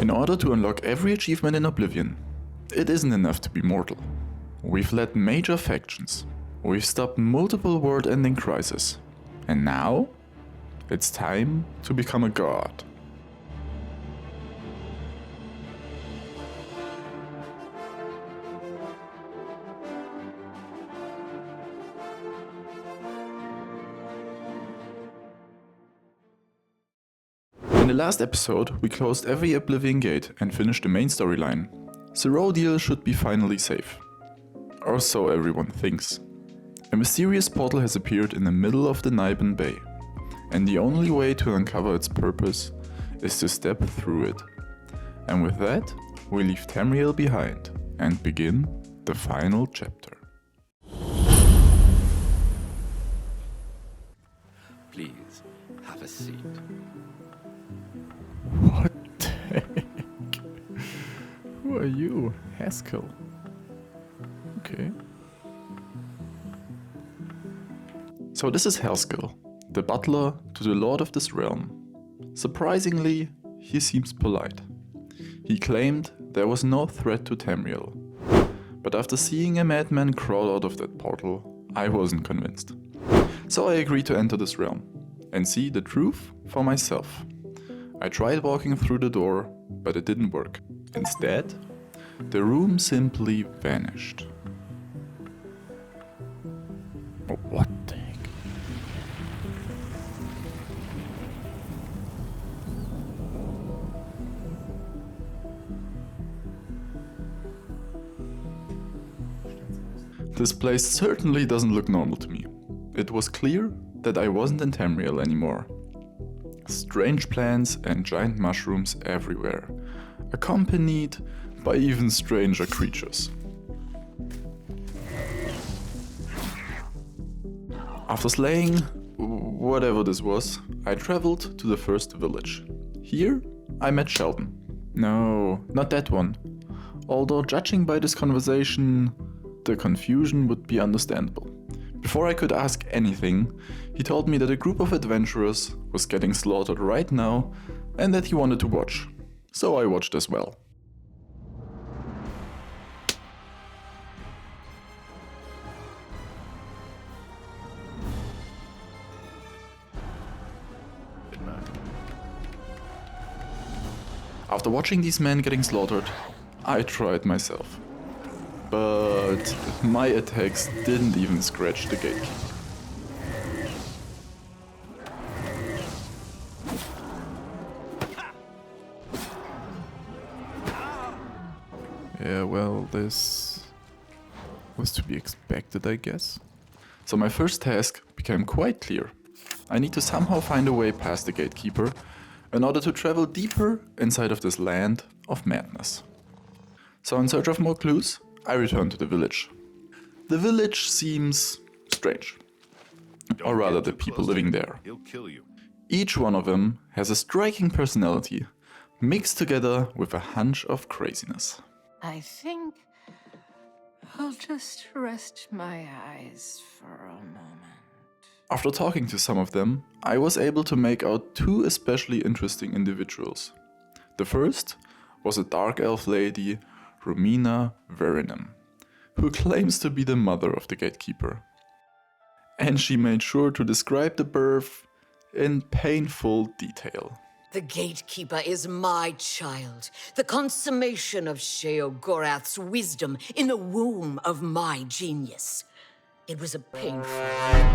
In order to unlock every achievement in Oblivion, it isn't enough to be mortal. We've led major factions, we've stopped multiple world-ending crises, and now it's time to become a god. In the last episode, we closed every Oblivion gate and finished the main storyline. Zerodiel should be finally safe. Or so everyone thinks. A mysterious portal has appeared in the middle of the Nibin Bay, and the only way to uncover its purpose is to step through it. And with that, we leave Tamriel behind and begin the final chapter. Please, have a seat. What the heck? Who are you? Haskell. Okay. So this is Haskell, the butler to the lord of this realm. Surprisingly, he seems polite. He claimed there was no threat to Tamriel. But after seeing a madman crawl out of that portal, I wasn't convinced. So I agreed to enter this realm and see the truth for myself. I tried walking through the door, but it didn't work. Instead, the room simply vanished. What the heck? This place certainly doesn't look normal to me. It was clear that I wasn't in Tamriel anymore. Strange plants and giant mushrooms everywhere, accompanied by even stranger creatures. After slaying whatever this was, I traveled to the first village. Here, I met Sheldon. No, not that one. Although judging by this conversation, the confusion would be understandable. Before I could ask anything, he told me that a group of adventurers was getting slaughtered right now and that he wanted to watch. So I watched as well. After watching these men getting slaughtered, I tried myself. But my attacks didn't even scratch the gatekeeper. Yeah, well, this was to be expected, I guess. So my first task became quite clear. I need to somehow find a way past the gatekeeper in order to travel deeper inside of this land of madness. So in search of more clues, I returned to the village. The village seems strange. Or rather, the people living there. He'll kill you. Each one of them has a striking personality, mixed together with a hunch of craziness. I think I'll just rest my eyes for a moment. After talking to some of them, I was able to make out two especially interesting individuals. The first was a dark elf lady, Romina Verinum, who claims to be the mother of the gatekeeper. And she made sure to describe the birth in painful detail. The gatekeeper is my child, the consummation of Sheogorath's wisdom in the womb of my genius. It was a painful,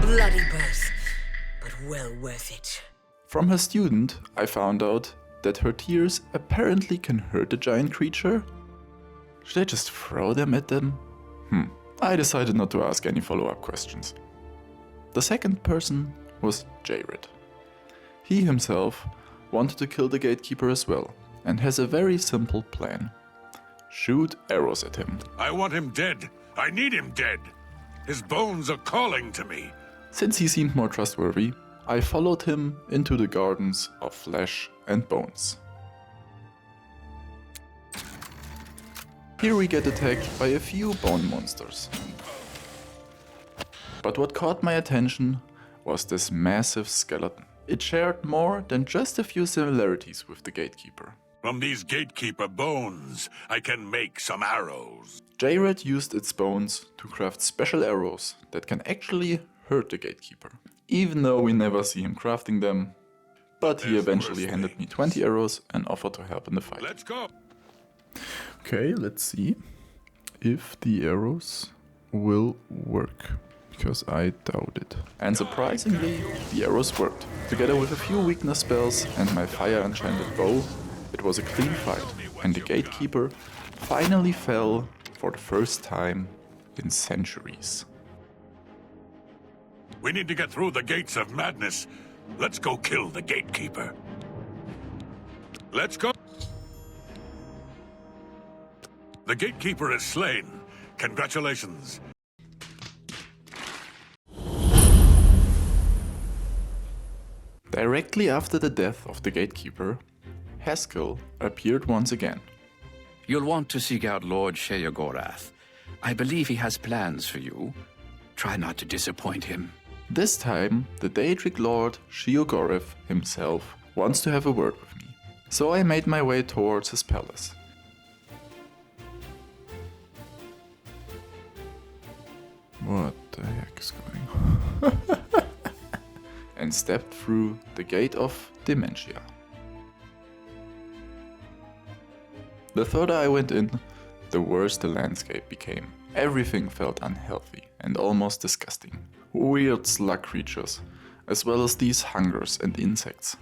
bloody birth, but well worth it. From her student, I found out that her tears apparently can hurt the giant creature. Should I just throw them at them? I decided not to ask any follow-up questions. The second person was Jared. He himself wanted to kill the gatekeeper as well, and has a very simple plan. Shoot arrows at him. I want him dead. I need him dead. His bones are calling to me. Since he seemed more trustworthy, I followed him into the gardens of flesh and bones. Here we get attacked by a few bone monsters. But what caught my attention was this massive skeleton. It shared more than just a few similarities with the gatekeeper. From these gatekeeper bones, I can make some arrows. Jared used its bones to craft special arrows that can actually hurt the gatekeeper, even though we never see him crafting them. But he eventually handed me 20 arrows and offered to help in the fight. Let's go. Okay, let's see if the arrows will work, because I doubt it. And surprisingly, the arrows worked. Together with a few weakness spells and my fire enchanted bow, it was a clean fight, and the gatekeeper finally fell for the first time in centuries. We need to get through the gates of madness. Let's go kill the gatekeeper. Let's go. The gatekeeper is slain. Congratulations. Directly after the death of the gatekeeper, Haskell appeared once again. You'll want to seek out Lord Sheogorath. I believe he has plans for you. Try not to disappoint him. This time, the Daedric Lord Sheogorath himself wants to have a word with me, so I made my way towards his palace. What the heck is going on? And stepped through the gate of dementia. The further I went in, the worse the landscape became. Everything felt unhealthy and almost disgusting. Weird slug creatures, as well as these hungers and insects,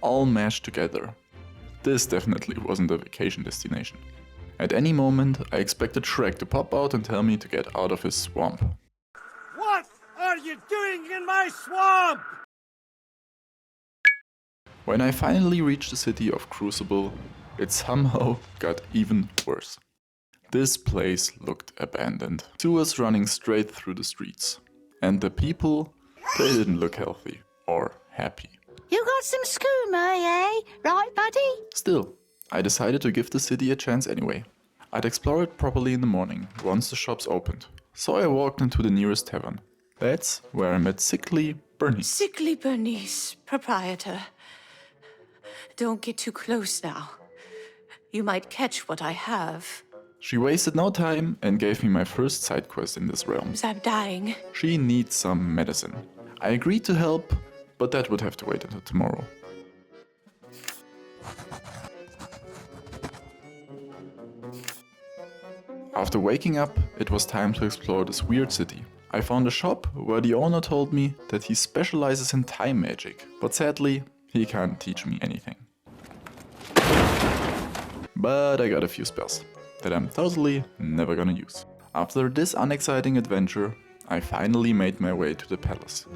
all mashed together. This definitely wasn't a vacation destination. At any moment, I expected Shrek to pop out and tell me to get out of his swamp. What are you doing in my swamp? When I finally reached the city of Crucible, it somehow got even worse. This place looked abandoned. Sewers running straight through the streets. And the people, they didn't look healthy or happy. You got some skooma, eh? Right, buddy? Still, I decided to give the city a chance anyway. I'd explore it properly in the morning, once the shops opened. So I walked into the nearest tavern. That's where I met Sickly Bernice. Sickly Bernice, proprietor. Don't get too close now. You might catch what I have. She wasted no time and gave me my first side quest in this realm. I'm dying. She needs some medicine. I agreed to help, but that would have to wait until tomorrow. After waking up, it was time to explore this weird city. I found a shop where the owner told me that he specializes in time magic, but sadly, he can't teach me anything. But I got a few spells that I'm totally never gonna use. After this unexciting adventure, I finally made my way to the palace,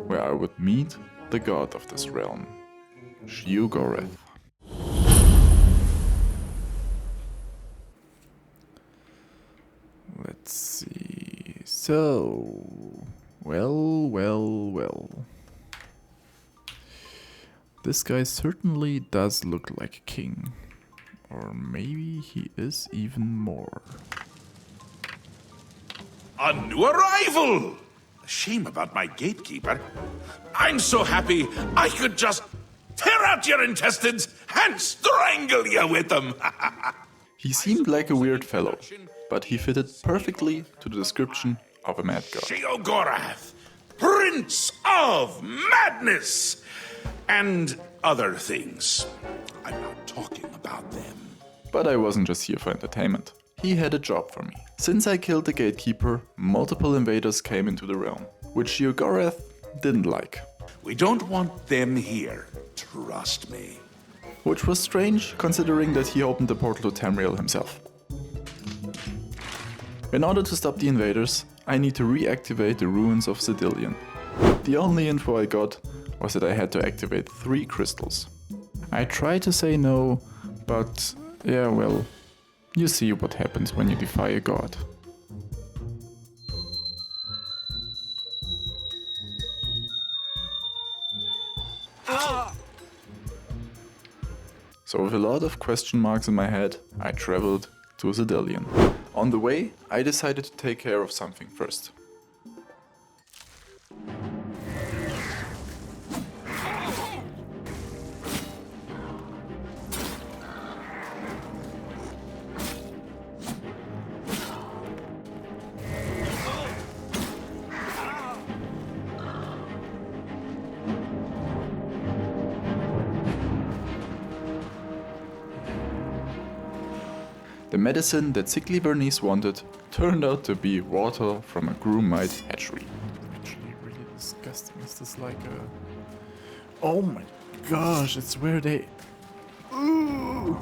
where I would meet the god of this realm, Sheogorath. Let's see. So, well. This guy certainly does look like a king. Or maybe he is even more. A new arrival! A shame about my gatekeeper. I'm so happy I could just tear out your intestines and strangle you with them! He seemed like a weird fellow, but he fitted perfectly to the description of a mad god. Sheogorath, Prince of Madness! And other things. I'm not talking about them. But I wasn't just here for entertainment. He had a job for me. Since I killed the gatekeeper, multiple invaders came into the realm, which Sheogorath didn't like. We don't want them here. Trust me. Which was strange, considering that he opened the portal to Tamriel himself. In order to stop the invaders, I need to reactivate the ruins of Cedillion. The only info I got was that I had to activate 3 crystals. I tried to say no, but yeah, well, you see what happens when you defy a god. So with a lot of question marks in my head, I traveled to Cedillion. On the way, I decided to take care of something first. The medicine that sickly Bernice wanted turned out to be water from a Greymarch hatchery. Actually, really disgusting. Is this like a... Oh my gosh, it's where they... Ooh.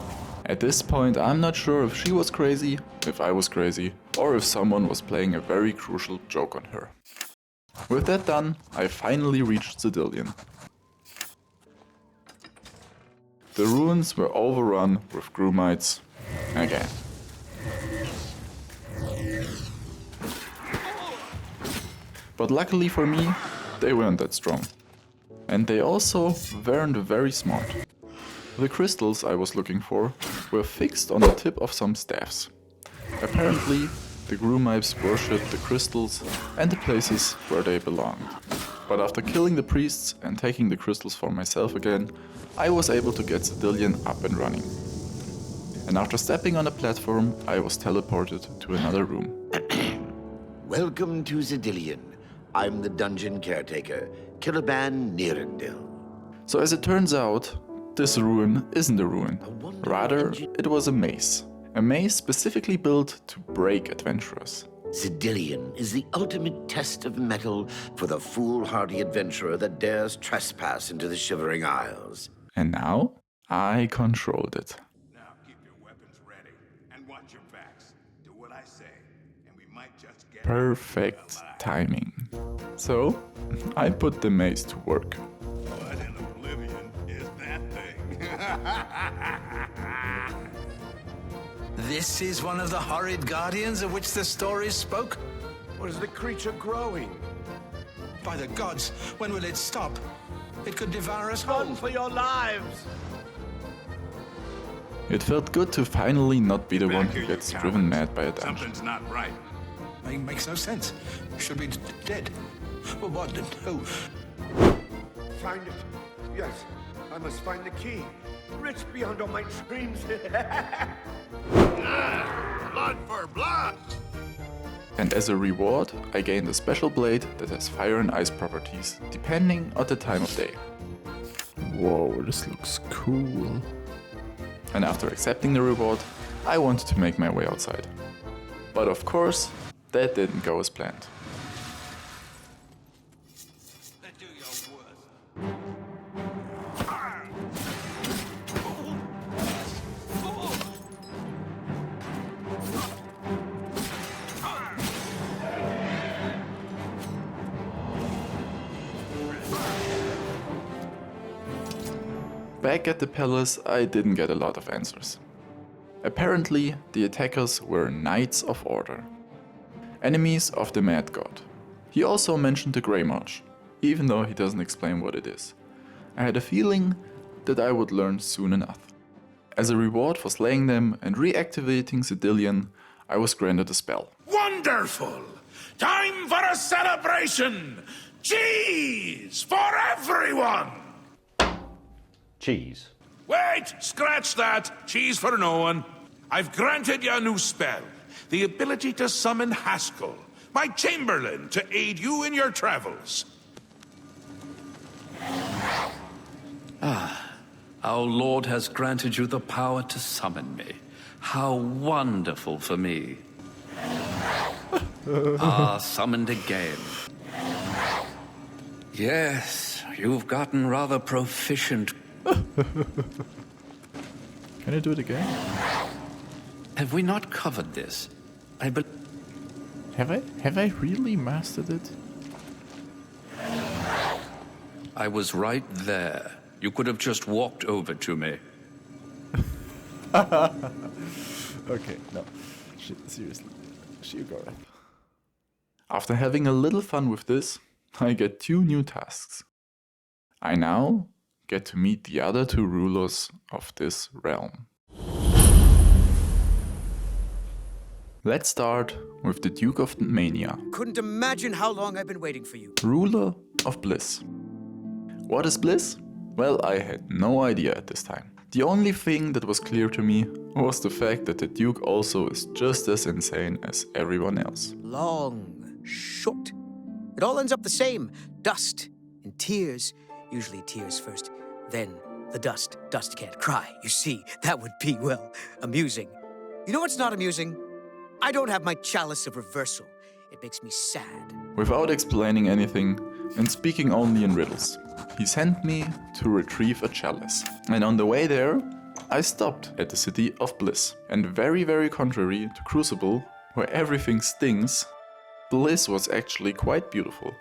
At this point, I'm not sure if she was crazy, if I was crazy, or if someone was playing a very crucial joke on her. With that done, I finally reached Cedillion. The ruins were overrun with Greymarchs again. But luckily for me, they weren't that strong. And they also weren't very smart. The crystals I was looking for were fixed on the tip of some staffs. Apparently, the Greymarchs worshipped the crystals and the places where they belonged. But after killing the priests and taking the crystals for myself again, I was able to get Cedillion up and running. And after stepping on a platform, I was teleported to another room. Welcome to Cedillion. I'm the dungeon caretaker, Killaban Nirendil. So as it turns out, this ruin isn't a ruin. Rather, it was a maze. A maze specifically built to break adventurers. Cedillion is the ultimate test of mettle for the foolhardy adventurer that dares trespass into the Shivering Isles. And now, I controlled it. Now keep your weapons ready and watch your backs. Do what I say, and we might just get Perfect timing. So, I put the maze to work. What in Oblivion is that thing? This is one of the horrid guardians of which the stories spoke? Or is the creature growing? By the gods, when will it stop? It could devour us whole. Run for your lives! It felt good to finally not be the one Back who here, gets you driven cowards. mad by a dungeon. Something's not right. It makes no sense. Should be dead. Well, what? Who? Find it. Yes, I must find the key. Rich beyond all my dreams. Blood for blood! And as a reward, I gained a special blade that has fire and ice properties, depending on the time of day. Whoa, this looks cool. And after accepting the reward, I wanted to make my way outside. But of course, that didn't go as planned. Do your worst. Back at the palace, I didn't get a lot of answers. Apparently, the attackers were Knights of Order, enemies of the Mad God. He also mentioned the Greymarch, even though he doesn't explain what it is. I had a feeling that I would learn soon enough. As a reward for slaying them and reactivating Cedillion, I was granted a spell. Wonderful! Time for a celebration! Cheese for everyone! Cheese. Wait! Scratch that! Cheese for no one. I've granted you a new spell. The ability to summon Haskell, my chamberlain, to aid you in your travels. Our Lord has granted you the power to summon me. How wonderful for me. Summoned again. Yes, you've gotten rather proficient. Can I do it again? Have we not covered this? Have I really mastered it? I was right there. You could have just walked over to me. Okay, no. Seriously. Shivering. After having a little fun with this, I get 2 new tasks. I now get to meet the other 2 rulers of this realm. Let's start with the Duke of Mania. Couldn't imagine how long I've been waiting for you. Ruler of Bliss. What is Bliss? Well, I had no idea at this time. The only thing that was clear to me was the fact that the Duke also is just as insane as everyone else. Long, short. It all ends up the same. Dust and tears. Usually tears first, then the dust. Dust can't cry, you see. That would be, well, amusing. You know what's not amusing? I don't have my chalice of reversal. It makes me sad. Without explaining anything and speaking only in riddles, he sent me to retrieve a chalice. And on the way there, I stopped at the City of Bliss. And very contrary to Crucible, where everything stings, Bliss was actually quite beautiful,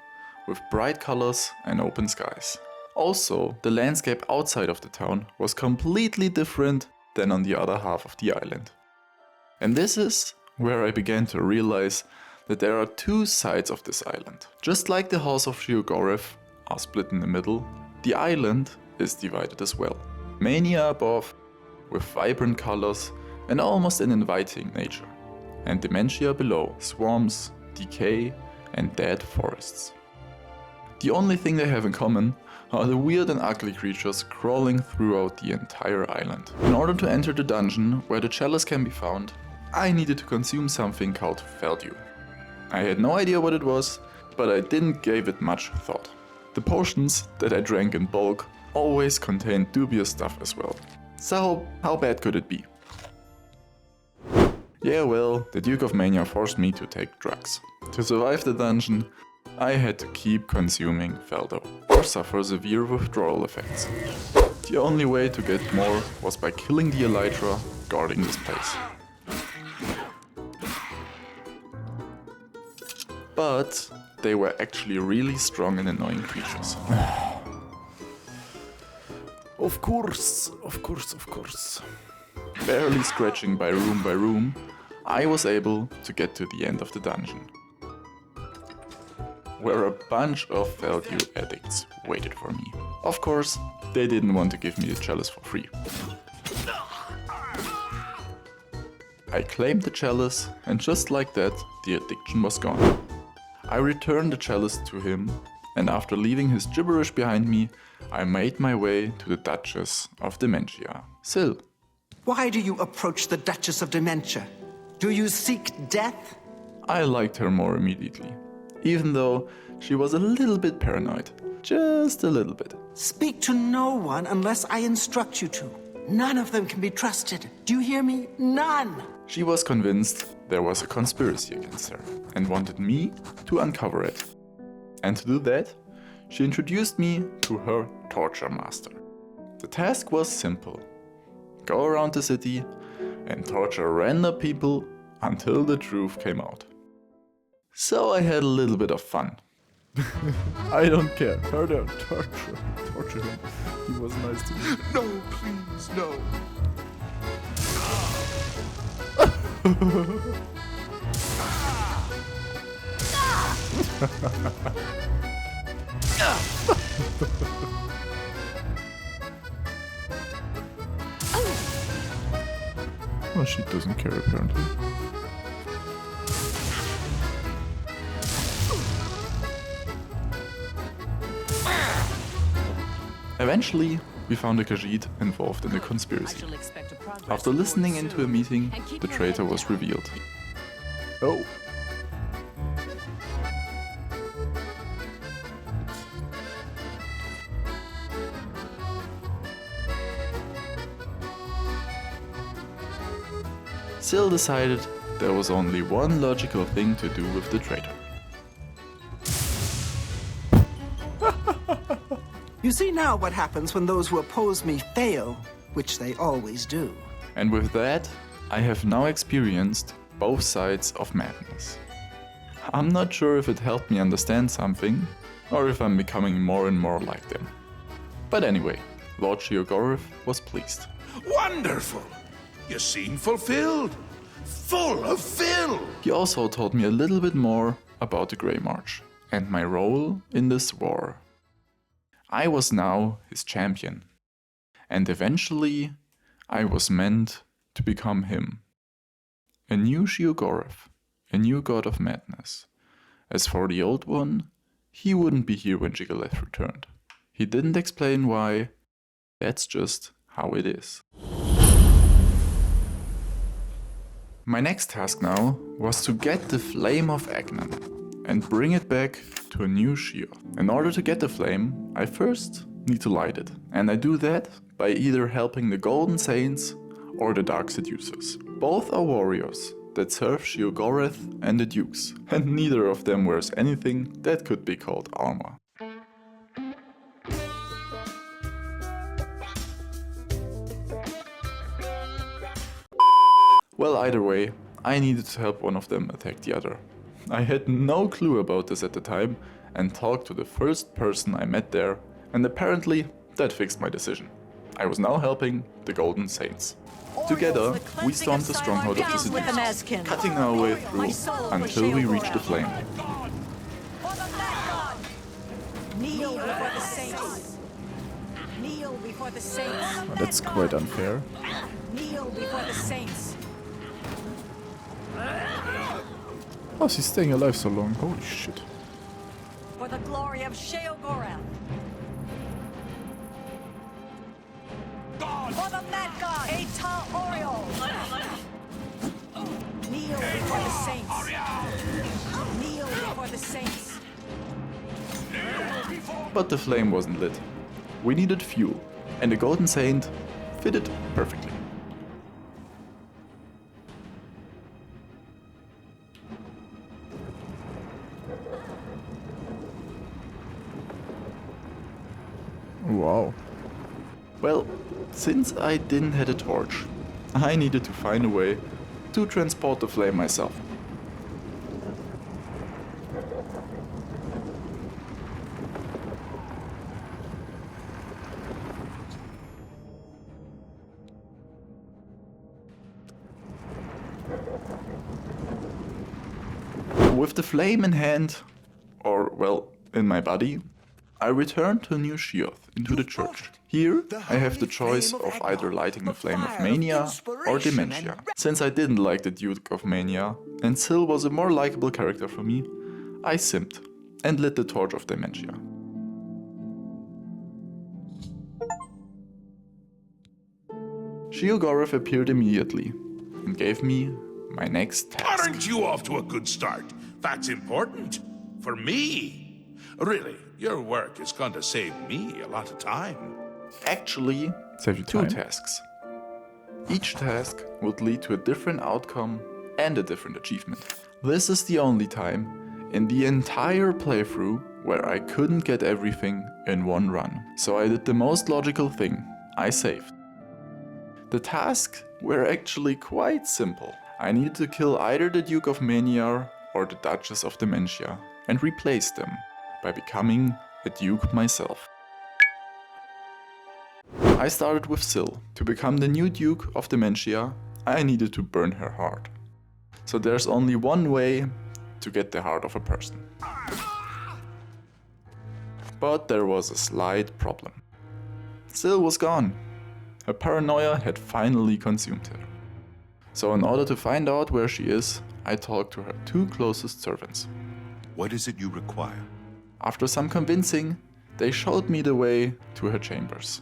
with bright colors and open skies. Also, the landscape outside of the town was completely different than on the other half of the island. And this is where I began to realize that there are two sides of this island. Just like the House of Sheogorath are split in the middle, the island is divided as well. Mania above, with vibrant colors and almost an inviting nature. And Dementia below, swamps, decay and dead forests. The only thing they have in common are the weird and ugly creatures crawling throughout the entire island. In order to enter the dungeon where the chalice can be found, I needed to consume something called Feldew. I had no idea what it was, but I didn't give it much thought. The potions that I drank in bulk always contained dubious stuff as well. So how bad could it be? Yeah, well, the Duke of Mania forced me to take drugs. To survive the dungeon, I had to keep consuming Feldew, or suffer severe withdrawal effects. The only way to get more was by killing the Elytra guarding this place. But they were actually really strong and annoying creatures. Of course. Barely scratching by room, I was able to get to the end of the dungeon, where a bunch of Feldew addicts waited for me. Of course, they didn't want to give me the chalice for free. I claimed the chalice, and just like that, the addiction was gone. I returned the chalice to him, and after leaving his gibberish behind me, I made my way to the Duchess of Dementia. Syl. Why do you approach the Duchess of Dementia? Do you seek death? I liked her more immediately, even though she was a little bit paranoid. Just a little bit. Speak to no one unless I instruct you to. None of them can be trusted. Do you hear me? None! She was convinced there was a conspiracy against her and wanted me to uncover it. And to do that, she introduced me to her torture master. The task was simple. Go around the city and torture random people until the truth came out. So I had a little bit of fun. I don't care. Torture him. He was nice to me. No, please, no. Well, she doesn't care apparently. Eventually, we found a Khajiit involved in the conspiracy. After listening into a meeting, the traitor was revealed. Oh. Syl decided there was only one logical thing to do with the traitor. You see now what happens when those who oppose me fail, which they always do. And with that, I have now experienced both sides of madness. I'm not sure if it helped me understand something, or if I'm becoming more and more like them. But anyway, Lord Sheogorath was pleased. Wonderful! You seem fulfilled. Full of Phil! He also told me a little bit more about the Greymarch and my role in this war. I was now his champion, and eventually I was meant to become him. A new Sheogorath, a new god of madness. As for the old one, he wouldn't be here when Jigaleth returned. He didn't explain why. That's just how it is. My next task now was to get the Flame of Agnan and bring it back to a new Sheoth. In order to get the flame, I first need to light it, and I do that by either helping the Golden Saints or the Dark Seducers. Both are warriors that serve Sheogorath and the Dukes, and neither of them wears anything that could be called armor. Well, either way, I needed to help one of them attack the other. I had no clue about this at the time and talked to the first person I met there, and apparently that fixed my decision. I was now helping the Golden Saints. Together, we stormed the stronghold of the Seducers, cutting our way through until we reached the flame. Kneel before the saints. Kneel before the saints. Well, that's quite unfair. Kneel before the saints. Oh, she's staying alive so long. Holy shit. For the glory of Sheogorath. For the mad god, Atal Oriol. Kneel before the saints. Kneel before the saints. But the flame wasn't lit. We needed fuel, and the Golden Saint fitted perfectly. Wow. Well, since I didn't have a torch, I needed to find a way to transport the flame myself. With the flame in hand, or well, in my body, I returned to New Sheoth, into the church. Here, I have the choice of either lighting the flame of Mania or Dementia. Since I didn't like the Duke of Mania, and Syl was a more likable character for me, I simped and lit the torch of Dementia. Sheogorath appeared immediately and gave me my next task. Aren't you off to a good start? That's important. For me. Really, your work is going to save me a lot of time. Actually, two tasks. Each task would lead to a different outcome and a different achievement. This is the only time in the entire playthrough where I couldn't get everything in one run. So I did the most logical thing. I saved. The tasks were actually quite simple. I needed to kill either the Duke of Mania or the Duchess of Dementia and replace them by becoming a Duke myself. I started with Syl. To become the new Duke of Dementia, I needed to burn her heart. So there's only one way to get the heart of a person. But there was a slight problem. Syl was gone. Her paranoia had finally consumed her. So in order to find out where she is, I talked to her two closest servants. What is it you require? After some convincing, they showed me the way to her chambers.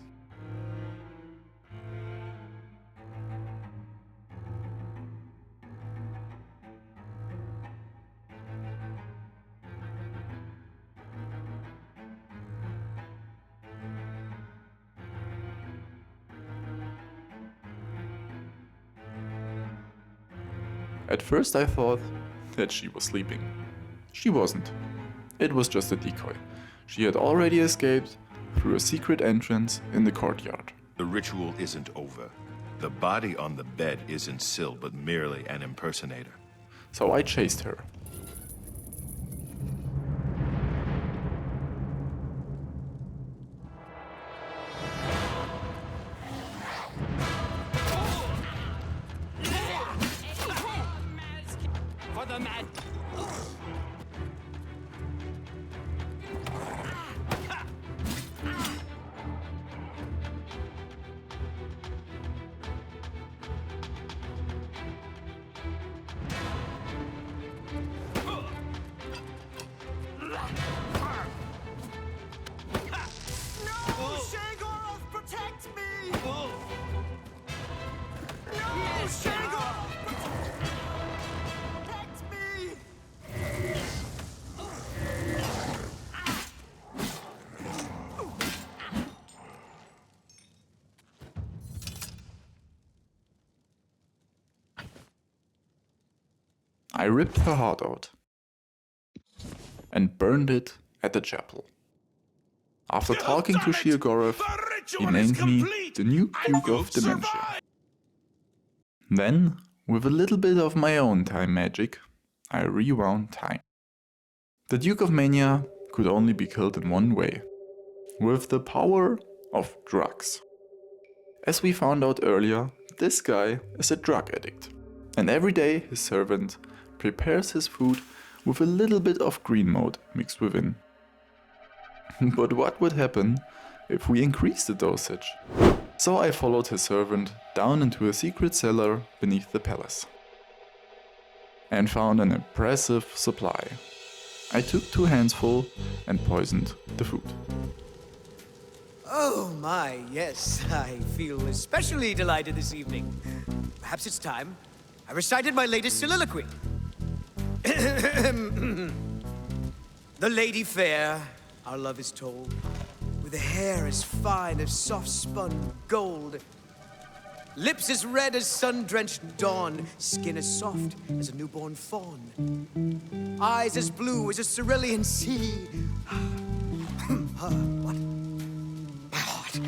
At first I thought that she was sleeping. She wasn't. It was just a decoy. She had already escaped through a secret entrance in the courtyard. The ritual isn't over. The body on the bed isn't Syl, but merely an impersonator. So I chased her. I ripped her heart out and burned it at the chapel. After talking to Sheogorath, he named me the new Duke of Dementia. Then, with a little bit of my own time magic, I rewound time. The Duke of Mania could only be killed in one way, with the power of drugs. As we found out earlier, this guy is a drug addict, and every day his servant prepares his food with a little bit of green mode mixed within. But what would happen if we increase the dosage? So I followed his servant down into a secret cellar beneath the palace and found an impressive supply. I took 2 handsful and poisoned the food. Oh my, yes, I feel especially delighted this evening. Perhaps it's time I recited my latest soliloquy. The lady fair, our love is told, with a hair as fine as soft-spun gold, lips as red as sun-drenched dawn, skin as soft as a newborn fawn, eyes as blue as a cerulean sea. What? My heart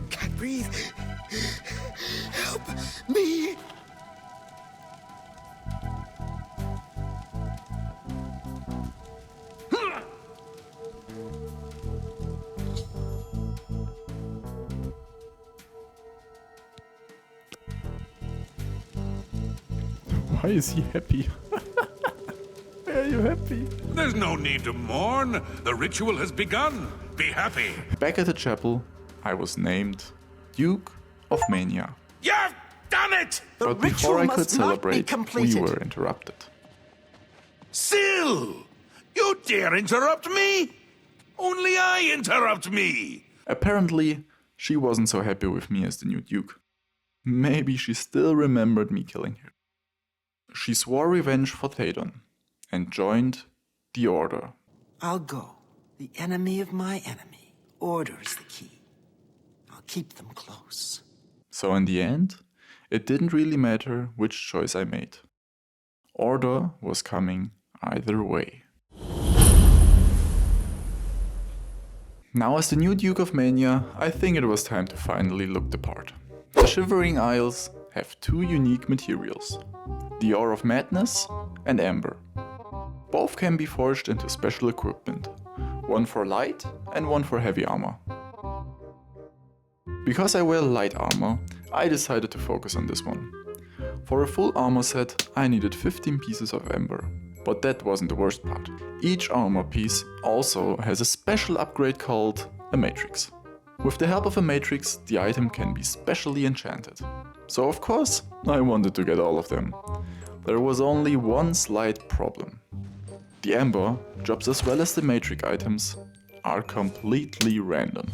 can't breathe. Help me! Why is he happy? Why are you happy? There's no need to mourn. The ritual has begun. Be happy. Back at the chapel, I was named Duke of Mania. You've done it! But before I could must not be celebrate, we completed. were interrupted. Syl! You dare interrupt me? Only I interrupt me! Apparently, she wasn't so happy with me as the new Duke. Maybe she still remembered me killing her. She swore revenge for Thadon and joined the Order. I'll go. The enemy of my enemy. Order is the key. I'll keep them close. So in the end, it didn't really matter which choice I made. Order was coming either way. Now as the new Duke of Mania, I think it was time to finally look the part. The Shivering Isles have 2 unique materials, the Ore of Madness and Amber. Both can be forged into special equipment, one for light and one for heavy armor. Because I wear light armor, I decided to focus on this one. For a full armor set, I needed 15 pieces of Amber. But that wasn't the worst part. Each armor piece also has a special upgrade called a Matrix. With the help of a Matrix, the item can be specially enchanted. So of course, I wanted to get all of them. There was only one slight problem. The Amber, jobs as well as the Matrix items, are completely random.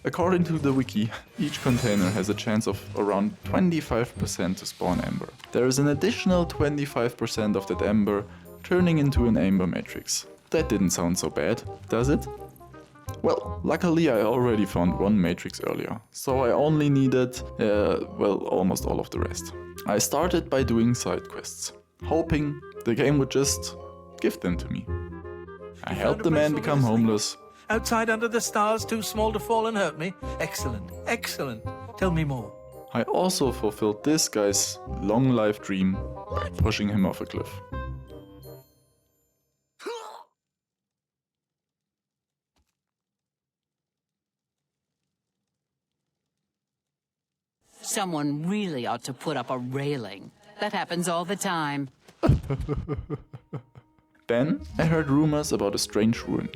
According to the wiki, each container has a chance of around 25% to spawn Amber. There is an additional 25% of that Amber turning into an Amber Matrix. That didn't sound so bad, does it? Well, luckily I already found one Matrix earlier, so I only needed, almost all of the rest. I started by doing side quests, hoping the game would just give them to me. I helped the man become homeless. Outside under the stars, too small to fall and hurt me? Excellent, excellent. Tell me more. I also fulfilled this guy's long life dream by pushing him off a cliff. Someone really ought to put up a railing. That happens all the time. Then I heard rumors about a strange ruin.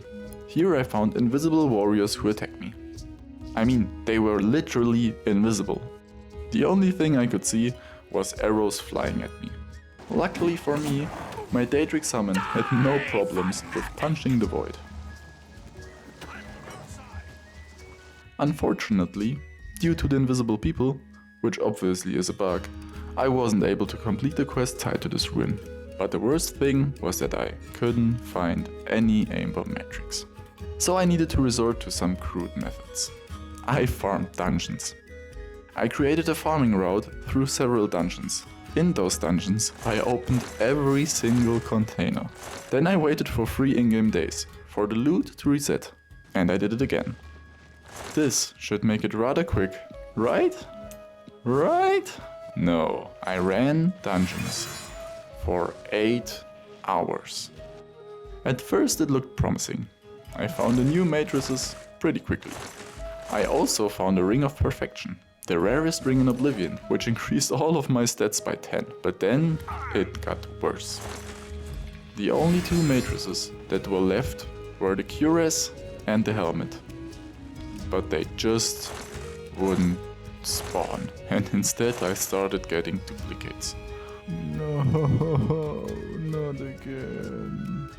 Here I found invisible warriors who attacked me. I mean, they were literally invisible. The only thing I could see was arrows flying at me. Luckily for me, my Daedric summon had no problems with punching the void. Unfortunately, due to the invisible people, which obviously is a bug, I wasn't able to complete the quest tied to this ruin. But the worst thing was that I couldn't find any Amber Matrix. So I needed to resort to some crude methods. I farmed dungeons. I created a farming route through several dungeons, In those dungeons, I opened every single container. Then I waited for 3 in-game days for the loot to reset, and I did it again. This should make it rather quick, right? Right? No, I ran dungeons for 8 hours. At first it looked promising. I found the new matrices pretty quickly. I also found a Ring of Perfection, the rarest ring in Oblivion, which increased all of my stats by 10, but then it got worse. The only 2 matrices that were left were the cuirass and the helmet. But they just wouldn't spawn, and instead I started getting duplicates. No, not again.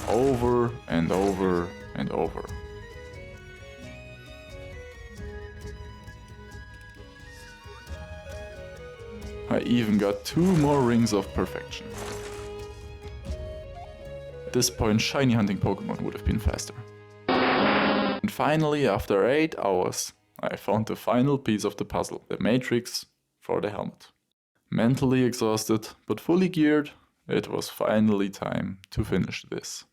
Over and over and over. I even got 2 more Rings of Perfection. At this point, shiny hunting Pokemon would have been faster. And finally, after 8 hours, I found the final piece of the puzzle, the matrix for the helmet. Mentally exhausted, but fully geared, it was finally time to finish this.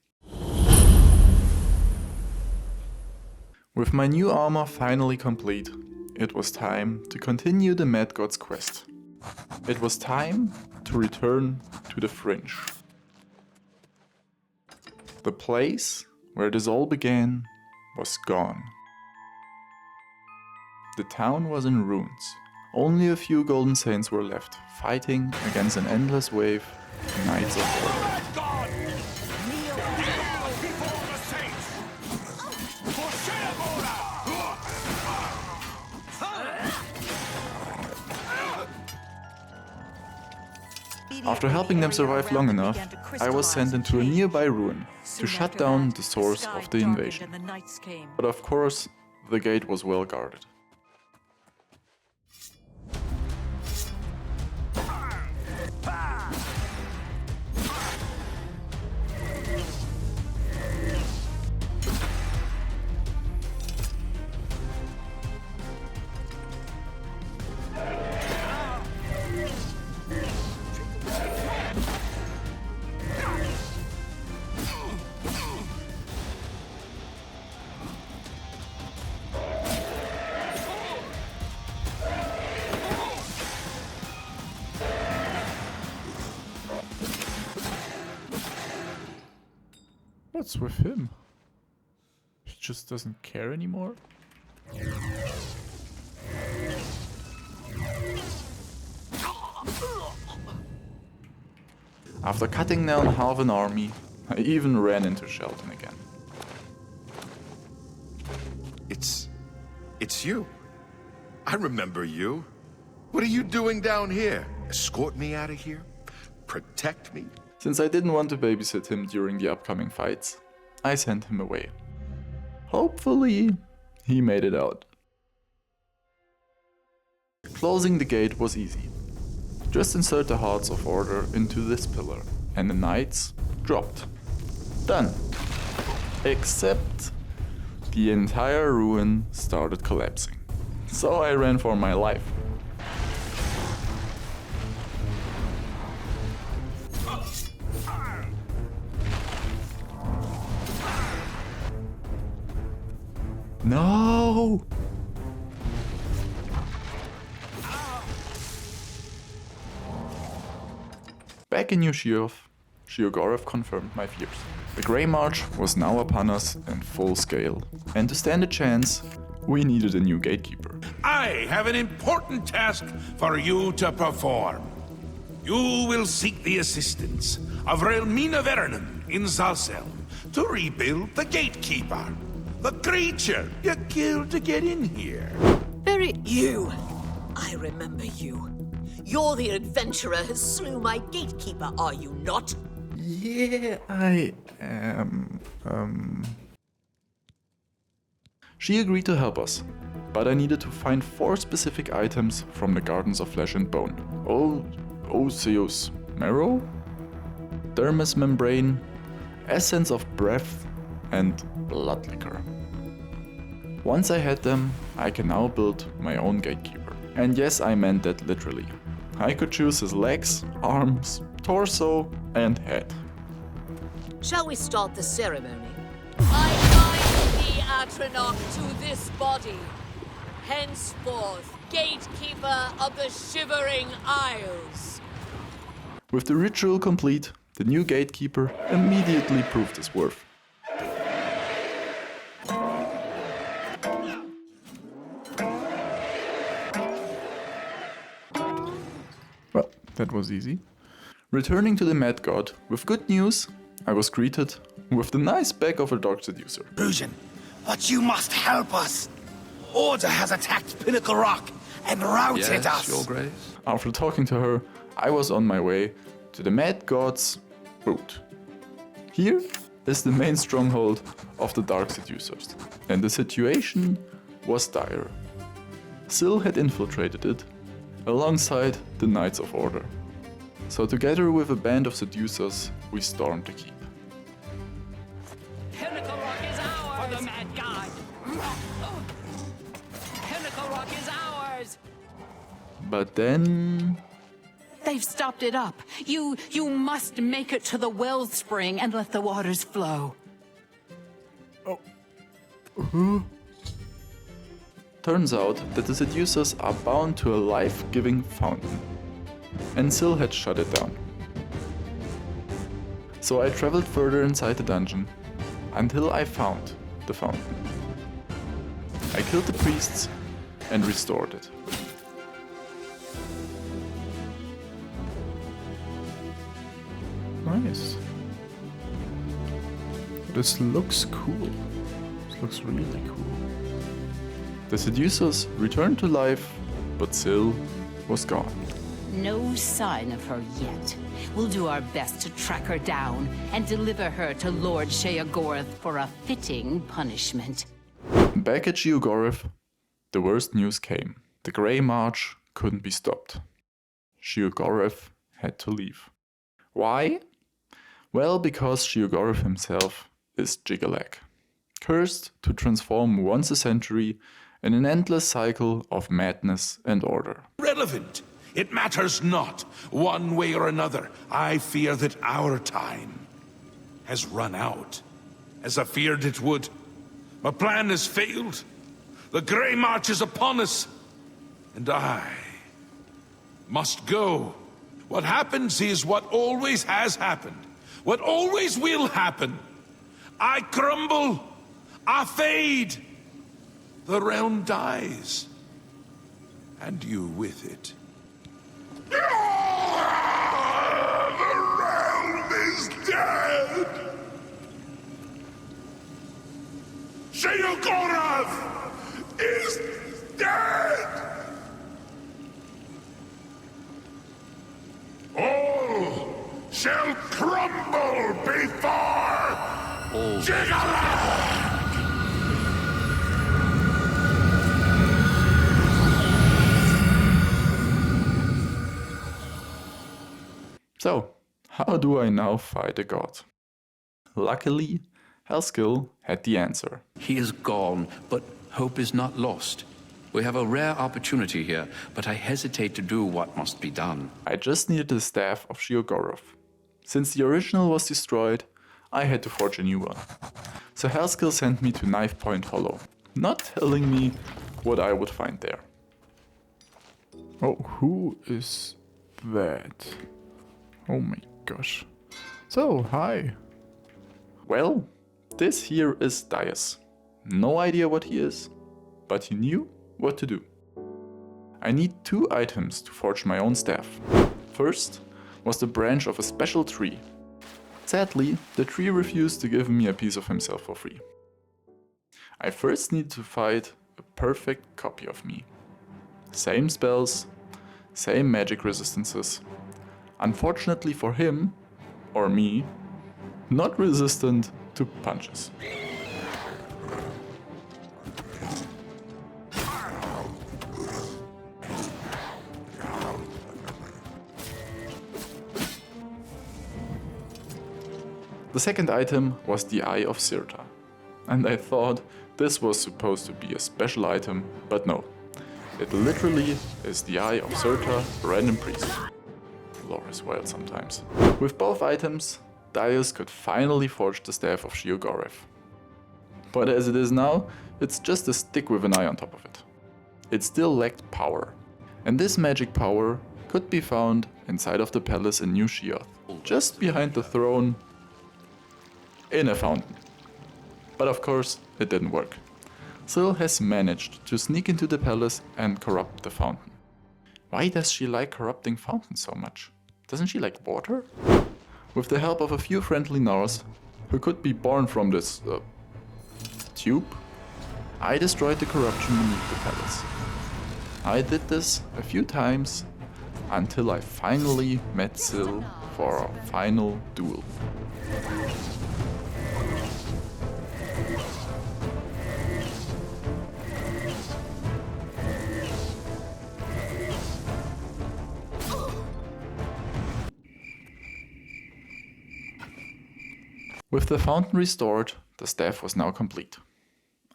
With my new armor finally complete, it was time to continue the Mad God's quest. It was time to return to the Fringe. The place where this all began was gone. The town was in ruins. Only a few Golden Saints were left, fighting against an endless wave of Knights of Order. After helping them survive long enough, I was sent into a nearby ruin to shut down the source of the invasion. But of course, the gate was well guarded. What's with him? He just doesn't care anymore? After cutting down half an army, I even ran into Sheldon again. It's you. I remember you. What are you doing down here? Escort me out of here? Protect me? Since I didn't want to babysit him during the upcoming fights, I sent him away. Hopefully, he made it out. Closing the gate was easy. Just insert the Hearts of Order into this pillar, and the Knights dropped. Done. Except the entire ruin started collapsing. So I ran for my life. No! Back in New Sheogorath confirmed my fears. The Greymarch was now upon us in full scale, and to stand a chance, we needed a new gatekeeper. I have an important task for you to perform. You will seek the assistance of Relmina Vernon in Zalcel to rebuild the gatekeeper. The creature you killed to get in here. You! I remember you. You're the adventurer who slew my gatekeeper, are you not? Yeah, I am. She agreed to help us, but I needed to find 4 specific items from the Gardens of Flesh and Bone. Osseous Marrow, Dermis Membrane, Essence of Breath, and Blood Liquor. Once I had them, I can now build my own gatekeeper. And yes, I meant that literally. I could choose his legs, arms, torso, and head. Shall we start the ceremony? I bind thee, Atronach, to this body. Henceforth, gatekeeper of the Shivering Isles. With the ritual complete, the new gatekeeper immediately proved his worth. Well, that was easy. Returning to the Mad God with good news, I was greeted with the nice back of a Dark Seducer. Brujan, but you must help us. Order has attacked Pinnacle Rock and routed us. Your Grace. After talking to her, I was on my way to the Mad God's boat. Here is the main stronghold of the Dark Seducers, and the situation was dire. Syl had infiltrated it, alongside the Knights of Order. So together with a band of seducers, we stormed the keep. Pinnacle Rock is ours! For the Mad God! Pinnacle Rock is ours! But then... They've stopped it up. You must make it to the wellspring and let the waters flow. Turns out that the seducers are bound to a life-giving fountain, and Syl had shut it down. So I traveled further inside the dungeon, until I found the fountain. I killed the priests and restored it. Nice. This looks cool. This looks really cool. The seducers returned to life, but Syl was gone. No sign of her yet. We'll do our best to track her down and deliver her to Lord Sheogorath for a fitting punishment. Back at Sheogorath, the worst news came. The Greymarch couldn't be stopped. Sheogorath had to leave. Why? Well, because Sheogorath himself is Jigalac, cursed to transform once a century in an endless cycle of madness and order. Relevant. It matters not. One way or another, I fear that our time has run out, as I feared it would. My plan has failed. The Greymarch is upon us, and I must go. What happens is what always has happened, what always will happen. I crumble, I fade, the realm dies, and you with it. The realm is dead! Sheogorath is dead! All shall crumble before Jigalac! So, how do I now fight a god? Luckily, Helskill had the answer. He is gone, but hope is not lost. We have a rare opportunity here, but I hesitate to do what must be done. I just needed the staff of Sheogorath. Since the original was destroyed, I had to forge a new one. So Helskill sent me to Knife Point Hollow, not telling me what I would find there. Oh, who is that? Oh my gosh. So, hi. Well, this here is Duchess. No idea what he is, but he knew what to do. I need 2 items to forge my own staff. First was the branch of a special tree. Sadly, the tree refused to give me a piece of himself for free. I first need to find a perfect copy of me. Same spells, same magic resistances. Unfortunately for him, or me, not resistant to punches. The second item was the Eye of Sirta, and I thought this was supposed to be a special item, but no. It literally is the Eye of Surta, Random Priest. Lore is wild sometimes. With both items, Duchess could finally forge the Staff of Sheogorath. But as it is now, it's just a stick with an eye on top of it. It still lacked power. And this magic power could be found inside of the palace in New Sheoth, just behind the throne, in a fountain. But of course, it didn't work. Syl has managed to sneak into the palace and corrupt the fountain. Why does she like corrupting fountains so much? Doesn't she like water? With the help of a few friendly Norse, who could be born from this tube, I destroyed the corruption beneath the palace. I did this a few times until I finally met Syl for our final duel. With the fountain restored, the staff was now complete.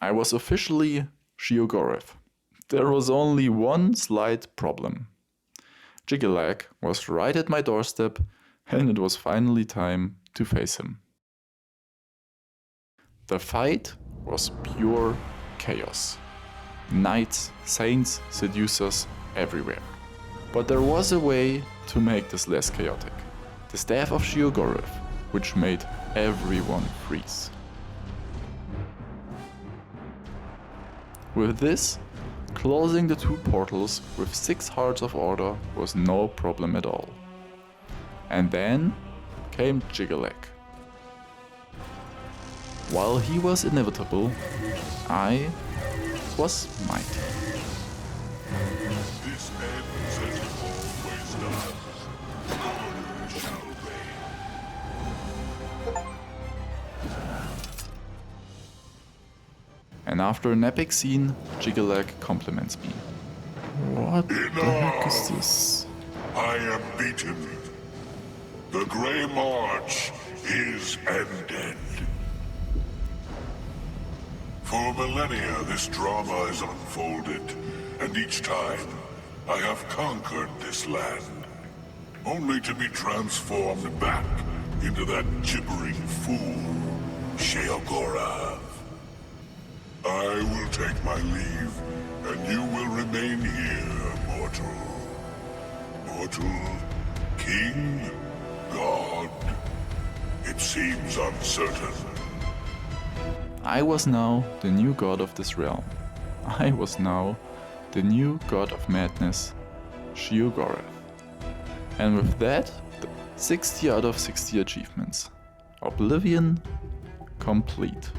I was officially Sheogorath. There was only one slight problem. Jiggelag was right at my doorstep, and it was finally time to face him. The fight was pure chaos. Knights, saints, seducers everywhere. But there was a way to make this less chaotic. The Staff of Sheogorath, which made everyone freeze. With this, closing the two portals with 6 Hearts of Order was no problem at all. And then came Jiggelag. While he was inevitable, I was mighty. This ends as it always does. Order shall reign. And after an epic scene, Jiggelag compliments me. What the heck is this? I am beaten. The Greymarch is ended. For millennia, this drama is unfolded, and each time, I have conquered this land, only to be transformed back into that gibbering fool, Sheogorath. I will take my leave, and you will remain here, mortal. Mortal, king, god, it seems uncertain. I was now the new god of this realm. I was now the new god of madness, Sheogorath. And with that, 60 out of 60 achievements. Oblivion complete.